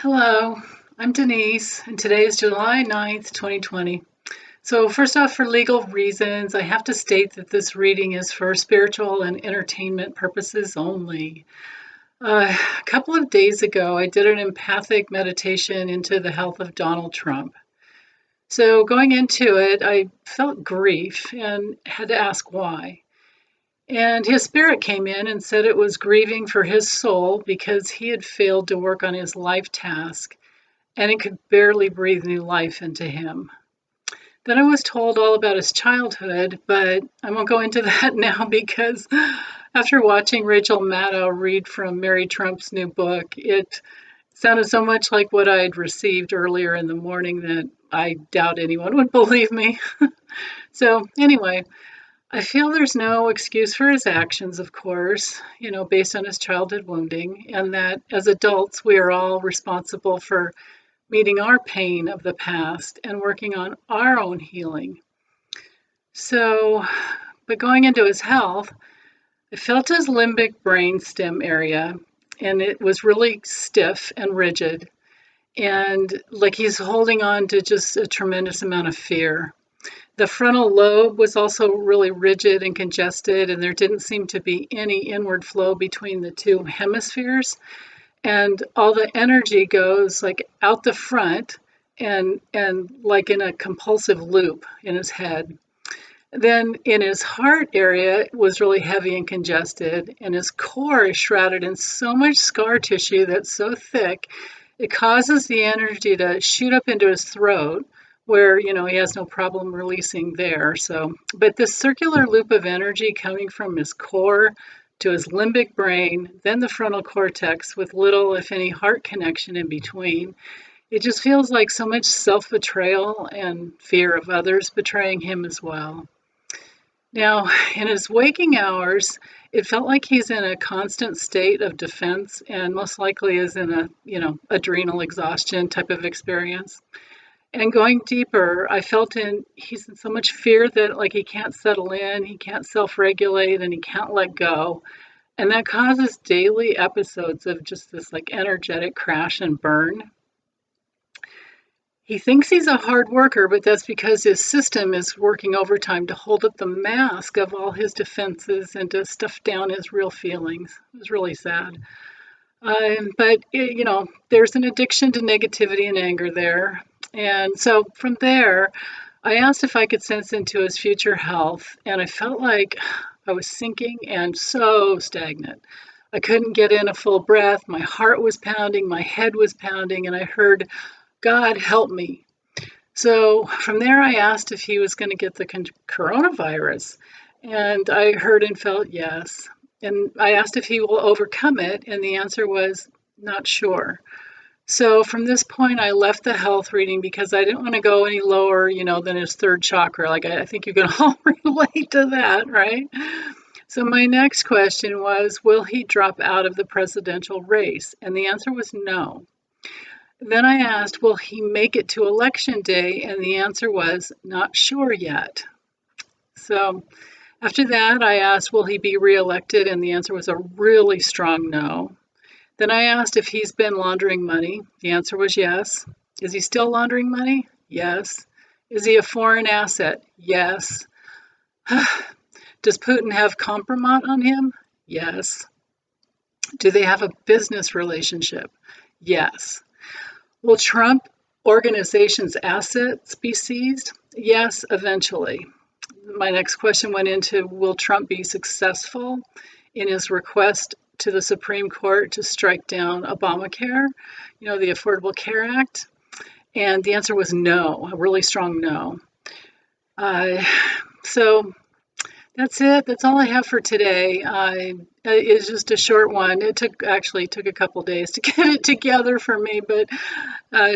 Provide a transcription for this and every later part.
Hello, I'm Denise, and today is July 9th, 2020. So, first off, for legal reasons, I have to state that this reading is for spiritual and entertainment purposes only. A couple of days ago, I did an empathic meditation into the health of Donald Trump. So, going into it, I felt grief and had to ask why. And his spirit came in and said it was grieving for his soul because he had failed to work on his life task and it could barely breathe new life into him. Then I was told all about his childhood, but I won't go into that now because after watching Rachel Maddow read from Mary Trump's new book, it sounded so much like what I had received earlier in the morning that I doubt anyone would believe me. So, anyway, I feel there's no excuse for his actions, of course, based on his childhood wounding, and that as adults, we are all responsible for meeting our pain of the past and working on our own healing. So, but going into his health, I felt his limbic brainstem area, and it was really stiff and rigid, and like he's holding on to just a tremendous amount of fear. The frontal lobe was also really rigid and congested, and there didn't seem to be any inward flow between the two hemispheres. And all the energy goes like out the front and like in a compulsive loop in his head. Then in his heart area it was really heavy and congested, and his core is shrouded in so much scar tissue that's so thick it causes the energy to shoot up into his throat where he has no problem releasing there. So but this circular loop of energy coming from his core to his limbic brain, then the frontal cortex with little, if any, heart connection in between. It just feels like so much self-betrayal and fear of others betraying him as well. Now, in his waking hours, it felt like he's in a constant state of defense and most likely is in a, adrenal exhaustion type of experience. And going deeper, I felt he's in so much fear that like he can't settle in, he can't self-regulate, and he can't let go. And that causes daily episodes of just this like energetic crash and burn. He thinks he's a hard worker, but that's because his system is working overtime to hold up the mask of all his defenses and to stuff down his real feelings. It was really sad. But there's an addiction to negativity and anger there. And so from there, I asked if I could sense into his future health, and I felt like I was sinking and so stagnant. I couldn't get in a full breath. My heart was pounding, my head was pounding, and I heard, God, help me. So from there, I asked if he was going to get the coronavirus, and I heard and felt yes. And I asked if he will overcome it, and the answer was not sure. So from this point, I left the health reading because I didn't want to go any lower, than his third chakra. Like I think you can all relate to that, right? So my next question was, will he drop out of the presidential race? And the answer was no. Then I asked, will he make it to election day? And the answer was not sure yet. So after that, I asked, will he be reelected? And the answer was a really strong no. Then I asked if he's been laundering money. The answer was yes. Is he still laundering money? Yes. Is he a foreign asset? Yes. Does Putin have compromise on him? Yes. Do they have a business relationship? Yes. Will Trump organization's assets be seized? Yes, eventually. My next question went into, will Trump be successful in his request to the Supreme Court to strike down Obamacare, the Affordable Care Act? And the answer was no, a really strong no. So that's it. That's all I have for today. It's just a short one. It took a couple days to get it together for me, but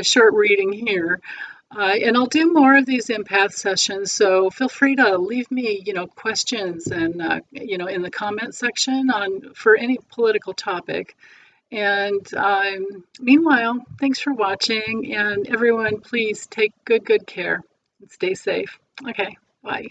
short reading here. And I'll do more of these empath sessions, so feel free to leave me, questions and, in the comment section for any political topic. And meanwhile, thanks for watching, and everyone, please take good care and stay safe. Okay, bye.